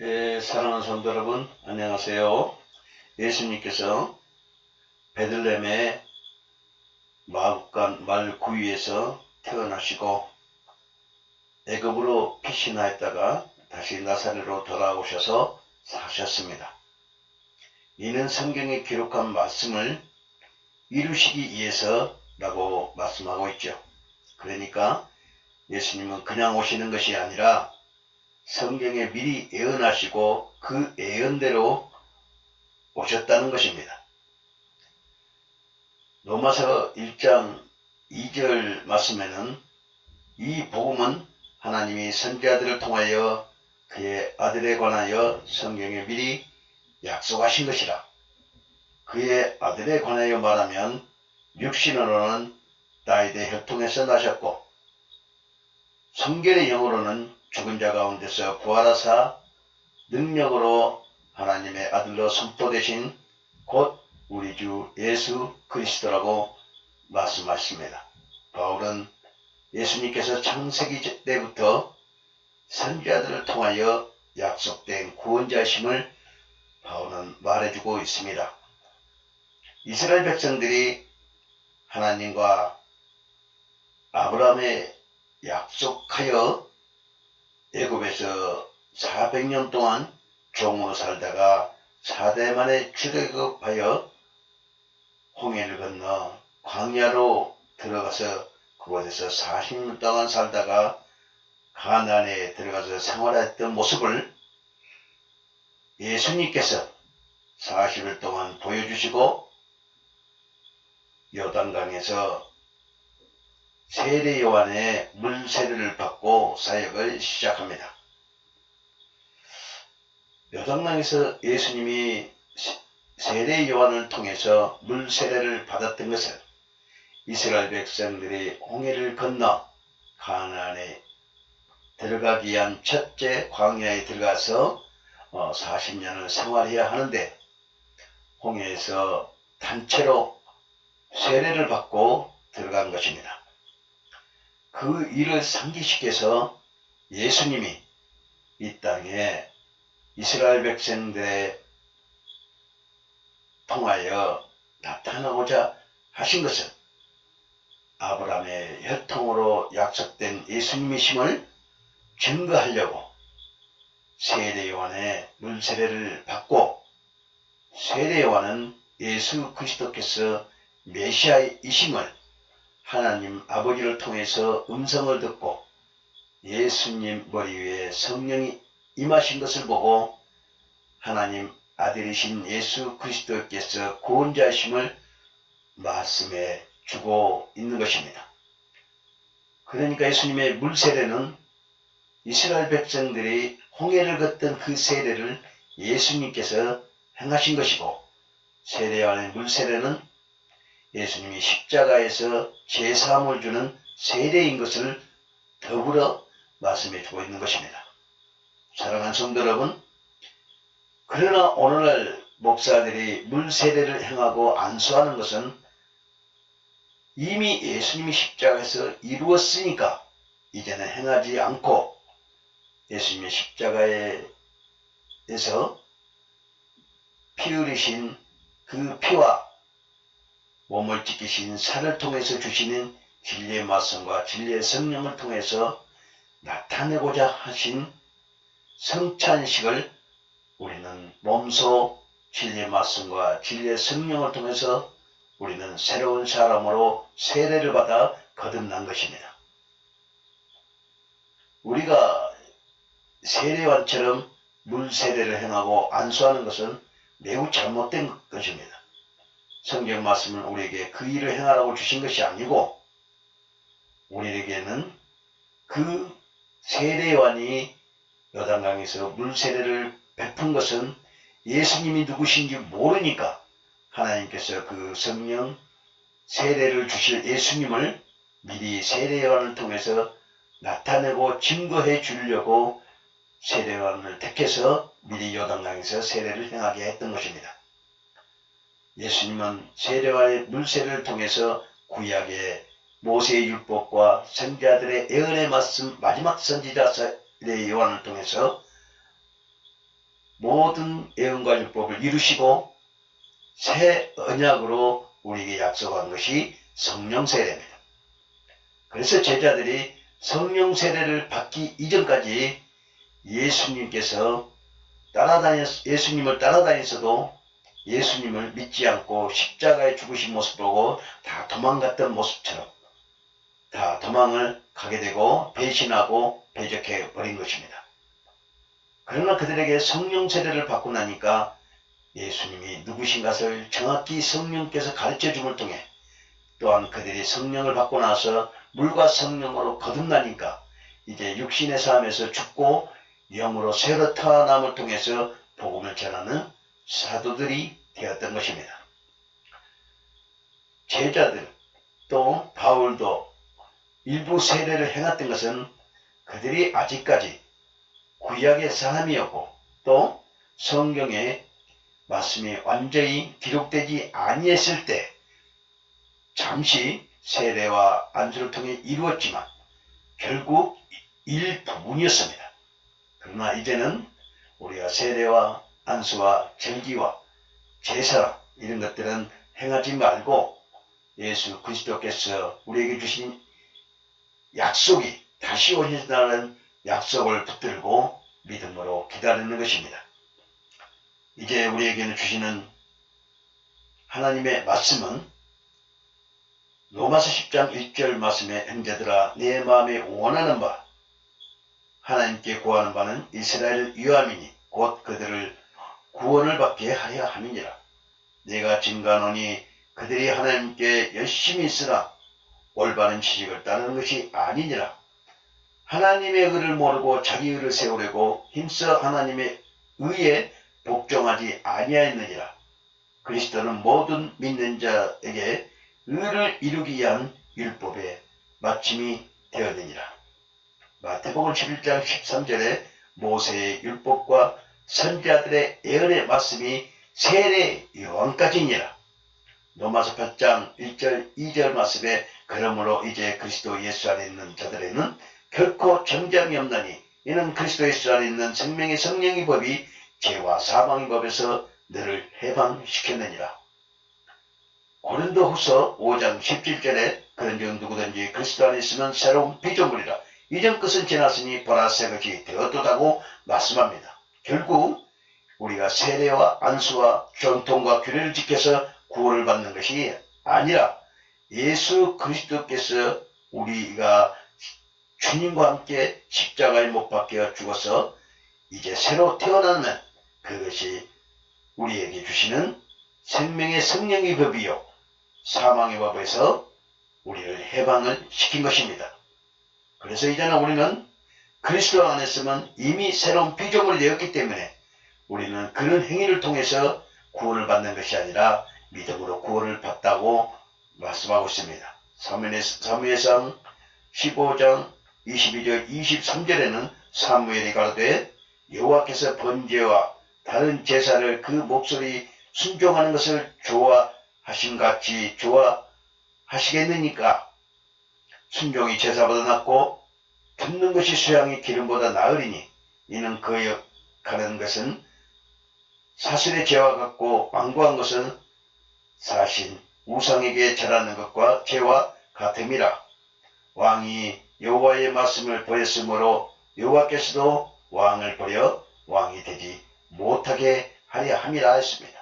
사랑하는 성도 여러분, 안녕하세요. 예수님께서 베들레헴의 마구간 말구유에서 태어나시고 애굽으로 피신하였다가 다시 나사렛으로 돌아오셔서 사셨습니다. 이는 성경에 기록한 말씀을 이루시기 위해서라고 말씀하고 있죠. 그러니까 예수님은 그냥 오시는 것이 아니라 성경에 미리 예언하시고 그 예언대로 오셨다는 것입니다. 로마서 1장 2절 말씀에는 이 복음은 하나님이 선지자들을 통하여 그의 아들에 관하여 성경에 미리 약속하신 것이라. 그의 아들에 관하여 말하면 육신으로는 다윗의 혈통에서 나셨고 성결의 영으로는 죽은 자 가운데서 부활하사 능력으로 하나님의 아들로 선포되신 곧 우리 주 예수 그리스도라고 말씀하십니다. 바울은 예수님께서 창세기 때부터 선지자들을 통하여 약속된 구원자이심을 바울은 말해주고 있습니다. 이스라엘 백성들이 하나님과 아브라함에 약속하여 애굽에서 400년 동안 종으로 살다가 4대 만에 출애굽하여 홍해를 건너 광야로 들어가서 그곳에서 40년 동안 살다가 가나안에 들어가서 생활했던 모습을 예수님께서 40일 동안 보여주시고 요단강에서 세례 요한의 물 세례를 받고 사역을 시작합니다. 요단강에서 예수님이 세례 요한을 통해서 물 세례를 받았던 것은 이스라엘 백성들이 홍해를 건너 가나안에 들어가기 위한 첫째 광야에 들어가서 40년을 생활해야 하는데 홍해에서 단체로 세례를 받고 들어간 것입니다. 그 일을 상기시켜서 예수님이 이 땅에 이스라엘 백성들에 통하여 나타나고자 하신 것은 아브라함의 혈통으로 약속된 예수님이심을 증거하려고 세례 요한의 물세례를 받고 세례 요한은 예수 그리스도께서 메시아이심을 하나님 아버지를 통해서 음성을 듣고 예수님 머리 위에 성령이 임하신 것을 보고 하나님 아들이신 예수 그리스도께서 구원자이심을 말씀해 주고 있는 것입니다. 그러니까 예수님의 물세례는 이스라엘 백성들이 홍해를 걷던 그 세례를 예수님께서 행하신 것이고 세례요한의 물세례는 예수님이 십자가에서 제사함을 주는 세례인 것을 더불어 말씀해 주고 있는 것입니다. 사랑하는 성도 여러분, 그러나 오늘날 목사들이 물세례를 행하고 안수하는 것은 이미 예수님이 십자가에서 이루었으니까 이제는 행하지 않고 예수님의 십자가에서 피 흘리신 그 피와 몸을 찢기신 살을 통해서 주시는 진리의 말씀과 진리의 성령을 통해서 나타내고자 하신 성찬식을 우리는 몸소 진리의 말씀과 진리의 성령을 통해서 우리는 새로운 사람으로 세례를 받아 거듭난 것입니다. 우리가 세례요한처럼 물세례를 행하고 안수하는 것은 매우 잘못된 것입니다. 성경 말씀은 우리에게 그 일을 행하라고 주신 것이 아니고 우리에게는 그 세례요한이 요단강에서 물세례를 베푼 것은 예수님이 누구신지 모르니까 하나님께서 그 성령 세례를 주실 예수님을 미리 세례요한을 통해서 나타내고 증거해 주려고 세례요한을 택해서 미리 요단강에서 세례를 행하게 했던 것입니다. 예수님은 세례와의 물세례를 통해서 구약의 모세의 율법과 선지자들의 예언의 말씀 마지막 선지자 세례 요한을 통해서 모든 예언과 율법을 이루시고 새 언약으로 우리에게 약속한 것이 성령 세례입니다. 그래서 제자들이 성령 세례를 받기 이전까지 예수님을 따라다녔어도 예수님을 믿지 않고 십자가에 죽으신 모습 보고 다 도망갔던 모습처럼 다 도망을 가게 되고 배신하고 배적해 버린 것입니다. 그러나 그들에게 성령 세례를 받고 나니까 예수님이 누구신 것을 정확히 성령께서 가르쳐 줌을 통해 또한 그들이 성령을 받고 나서 물과 성령으로 거듭나니까 이제 육신의 삶에서 죽고 영으로 새로 태어남을 통해서 복음을 전하는 사도들이 되었던 것입니다. 제자들 또 바울도 일부 세례를 행했던 것은 그들이 아직까지 구약의 사람이었고 또 성경의 말씀이 완전히 기록되지 아니했을 때 잠시 세례와 안수를 통해 이루었지만 결국 일부분이었습니다. 그러나 이제는 우리가 세례와 안수와 절기와 제사 이런 것들은 행하지 말고 예수 그리스도께서 우리에게 주신 약속이 다시 오신다는 약속을 붙들고 믿음으로 기다리는 것입니다. 이제 우리에게는 주시는 하나님의 말씀은 로마서 10장 1절 말씀에 형제들아 내 마음에 원하는 바 하나님께 구하는 바는 이스라엘 유함이니 곧 그들을 구원을 받게 하려 함이니라. 내가 증거하노니 그들이 하나님께 열심히 있으나 올바른 지식을 따르는 것이 아니니라. 하나님의 의를 모르고 자기 의를 세우려고 힘써 하나님의 의에 복종하지 아니하였느니라. 그리스도는 모든 믿는 자에게 의를 이루기 위한 율법의 마침이 되었느니라. 마태복음 11장 13절에 모세의 율법과 선지자들의 예언의 말씀이 세례 요한까지니라. 로마서 8장 1절 2절 말씀에 그러므로 이제 그리스도 예수 안에 있는 자들에는 결코 정죄함이 없나니 이는 그리스도 예수 안에 있는 생명의 성령의 법이 죄와 사망의 법에서 너를 해방시켰느니라. 고린도후서 5장 17절에 그런즉 누구든지 그리스도 안에 있으면 새로운 피조물이라. 이전 것은 지났으니 보라 새 것이 되었도다고 말씀합니다. 결국 우리가 세례와 안수와 전통과 규례를 지켜서 구원을 받는 것이 아니라 예수 그리스도께서 우리가 주님과 함께 십자가에 못 박혀 죽어서 이제 새로 태어나면 그것이 우리에게 주시는 생명의 성령의 법이요 사망의 법에서 우리를 해방을 시킨 것입니다. 그래서 이제는 우리는 그리스도 안에 있으면 이미 새로운 피조물이 되었기 때문에 우리는 그런 행위를 통해서 구원을 받는 것이 아니라 믿음으로 구원을 받다고 말씀하고 있습니다. 사무엘상 15장 22절 23절에는 사무엘이 가로되 여호와께서 번제와 다른 제사를 그 목소리 순종하는 것을 좋아하심같이 좋아하시겠느니까 순종이 제사보다 낫고 듣는 것이 수양이 기름보다 나으리니 이는 거역하는 것은 사슬의 죄와 같고 완고한 것은 사신 우상에게 절하는 것과 죄와 같음이라. 왕이 여호와의 말씀을 버렸으므로 여호와께서도 왕을 버려 왕이 되지 못하게 하려 함이라 했습니다.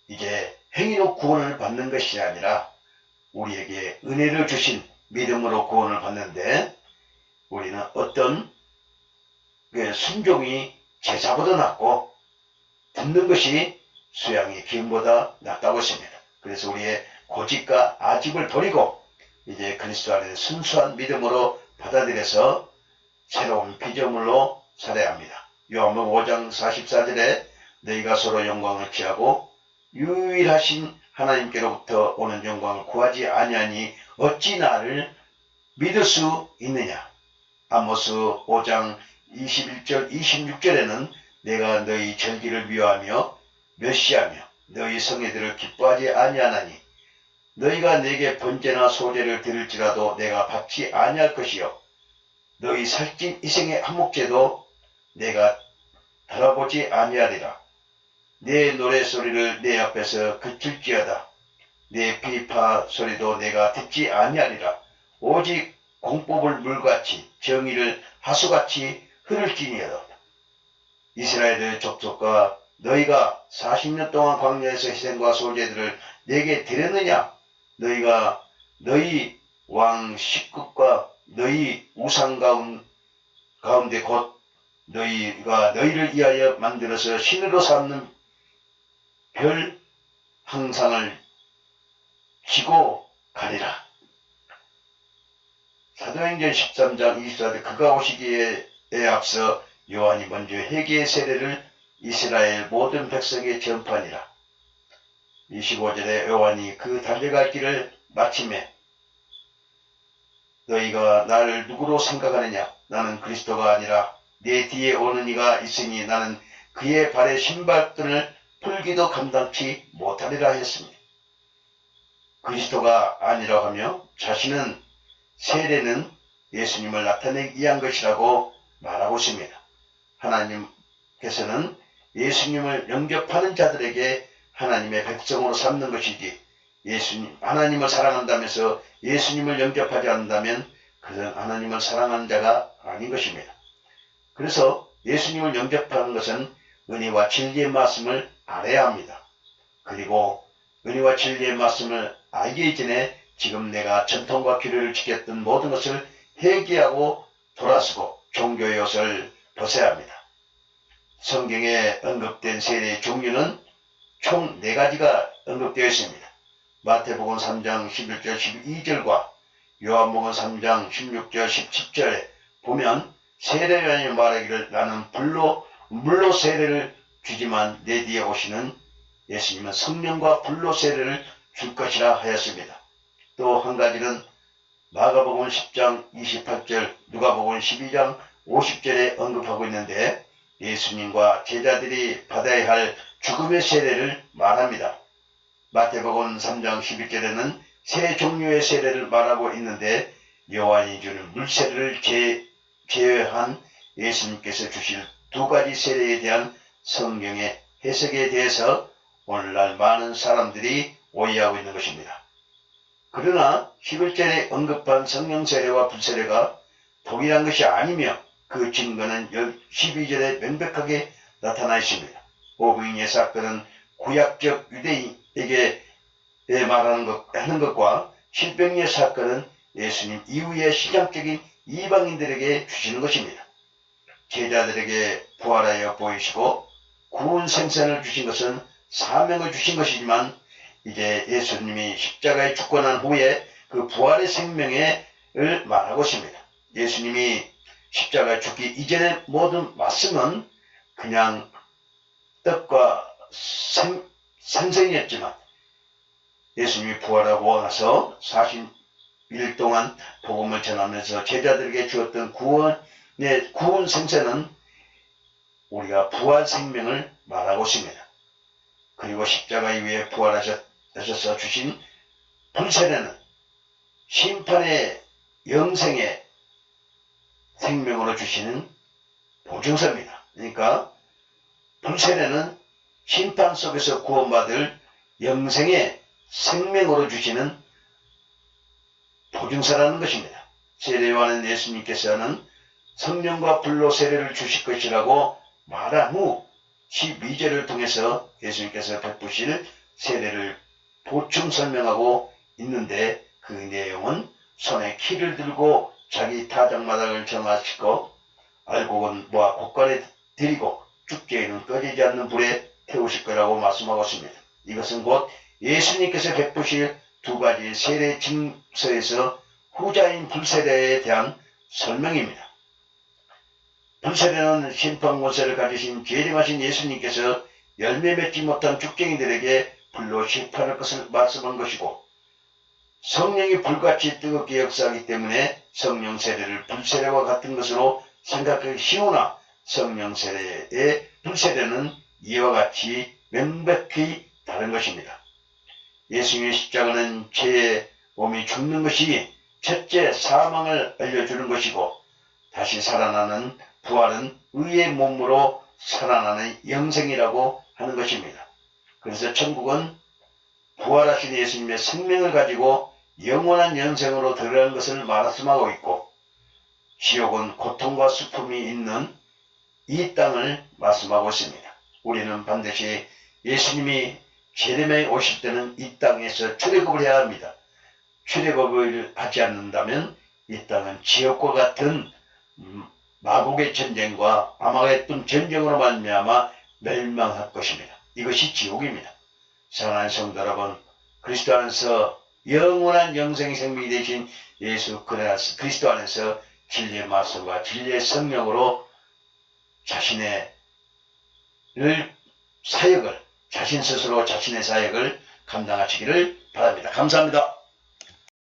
이제 행위로 구원을 받는 것이 아니라 우리에게 은혜를 주신 믿음으로 구원을 받는데 우리는 어떤 순종이 제사보다 낫고 듣는 것이 수양이 기름보다 낫다고 했습니다. 그래서 우리의 고집과 아집을 버리고 이제 그리스도 안에 순수한 믿음으로 받아들여서 새로운 피조물로 살아야 합니다. 요한복음 5장 44절에 너희가 서로 영광을 취하고 유일하신 하나님께로부터 오는 영광을 구하지 아니하니 어찌 나를 믿을 수 있느냐. 아모스 5장 21절 26절에는 내가 너희 절기를 미워하며 멸시하며 너희 성회들을 기뻐하지 아니하나니 너희가 내게 번제나 소제를 드릴지라도 내가 받지 아니할 것이요 너희 살찐 이생의 한목제도 내가 달아보지 아니하리라. 내 노래소리를 내 앞에서 그칠지어다. 내 비파 소리도 내가 듣지 아니하리라. 오직 공법을 물같이 정의를 하수같이 흐를지니어다. 이스라엘의 족속과 너희가 40년 동안 광야에서 희생과 소제들을 내게 드렸느냐? 너희가 너희 왕 식국과 너희 우상 가운데 곧 너희가 너희를 위하여 만들어서 신으로 삼는 별 항상을 지고 가리라. 사도행전 13장 24절 그가 오시기에 앞서 요한이 먼저 회개의 세례를 이스라엘 모든 백성에 전파하니라. 25절에 요한이 그 달려갈 길을 마침에 너희가 나를 누구로 생각하느냐? 나는 그리스도가 아니라 내 뒤에 오는 이가 있으니 나는 그의 발에 신발끈을 풀기도 감당치 못하리라 했습니다. 그리스도가 아니라고 하며 자신은 세례는 예수님을 나타내기 위한 것이라고 말하고 있습니다. 하나님께서는 예수님을 영접하는 자들에게 하나님의 백성으로 삼는 것이지 하나님을 사랑한다면서 예수님을 영접하지 않는다면 그는 하나님을 사랑하는 자가 아닌 것입니다. 그래서 예수님을 영접하는 것은 은혜와 진리의 말씀을 알아야 합니다. 그리고 은혜와 진리의 말씀을 알기 이전에 지금 내가 전통과 규례를 지켰던 모든 것을 회개하고 돌아서고 종교의 옷을 벗어야 합니다. 성경에 언급된 세례의 종류는 총 4가지가 언급되어 있습니다. 마태복음 3장 11절 12절과 요한복음 3장 16절 17절에 보면 세례요한이 말하기를 나는 물로 세례를 주지만 내 뒤에 오시는 예수님은 성령과 불로 세례를 줄 것이라 하였습니다. 또 한 가지는 마가복음 10장 28절 누가복음 12장 50절에 언급하고 있는데 예수님과 제자들이 받아야 할 죽음의 세례를 말합니다. 마태복음 3장 11절에는 세 종류의 세례를 말하고 있는데 요한이 주는 물세례를 제외한 예수님께서 주실 2가지 세례에 대한 성경의 해석에 대해서 오늘날 많은 사람들이 오해하고 있는 것입니다. 그러나 11절에 언급한 성령 세례와 불세례가 동일한 것이 아니며 그 증거는 12절에 명백하게 나타나 있습니다. 오병이의 사건은 구약적 유대인에게 하는 것과 신병의 사건은 예수님 이후의 신약적인 이방인들에게 주시는 것입니다. 제자들에게 부활하여 보이시고 구원 생선을 주신 것은 사명을 주신 것이지만 이제 예수님이 십자가에 죽고 난 후에 그 부활의 생명을 말하고 있습니다. 예수님이 십자가에 죽기 이전의 모든 말씀은 그냥 떡과 생선이었지만 예수님이 부활하고 나서 40일 동안 복음을 전하면서 제자들에게 주었던 구원 생선은 우리가 부활 생명을 말하고 있습니다. 그리고 십자가 이후에 부활하셔서 주신 불세례는 심판의 영생의 생명으로 주시는 보증서입니다. 그러니까 불세례는 심판 속에서 구원받을 영생의 생명으로 주시는 보증서라는 것입니다. 세례요한은 예수님께서는 성령과 불로 세례를 주실 것이라고 말한 후 12절을 통해서 예수님께서 베푸실 세례를 보충 설명하고 있는데 그 내용은 손에 키를 들고 자기 타작마당을 정하시고 알곡은 모아 곳간에 들이고 축제에는 꺼지지 않는 불에 태우실 거라고 말씀하고 있습니다. 이것은 곧 예수님께서 베푸실 2가지 세례 증서에서 후자인 불세례에 대한 설명입니다. 불세례는 심판 권세를 가지신 계명하신 예수님께서 열매 맺지 못한 죽쟁이들에게 불로 심판할 것을 말씀한 것이고 성령이 불같이 뜨겁게 역사하기 때문에 성령 세례를 불세례와 같은 것으로 생각하기 쉬우나 성령 세례의 불세례는 이와 같이 명백히 다른 것입니다. 예수님의 십자가는 죄의 몸이 죽는 것이 첫째 사망을 알려주는 것이고 다시 살아나는 부활은 의의 몸으로 살아나는 영생이라고 하는 것입니다. 그래서 천국은 부활하신 예수님의 생명을 가지고 영원한 영생으로 들어가는 것을 말씀하고 있고, 지옥은 고통과 슬픔이 있는 이 땅을 말씀하고 있습니다. 우리는 반드시 예수님이 제림에 오실 때는 이 땅에서 출애굽을 해야 합니다. 출애굽을 하지 않는다면 이 땅은 지옥과 같은 마국의 전쟁과 아마겟돈 전쟁으로 말미암아 멸망할 것입니다. 이것이 지옥입니다. 사랑하는 성도 여러분, 그리스도 안에서 영원한 영생 생명이 되신 예수 그리스도 안에서 진리의 말씀과 진리의 성령으로 자신의 사역을, 자신 스스로 자신의 사역을 감당하시기를 바랍니다. 감사합니다.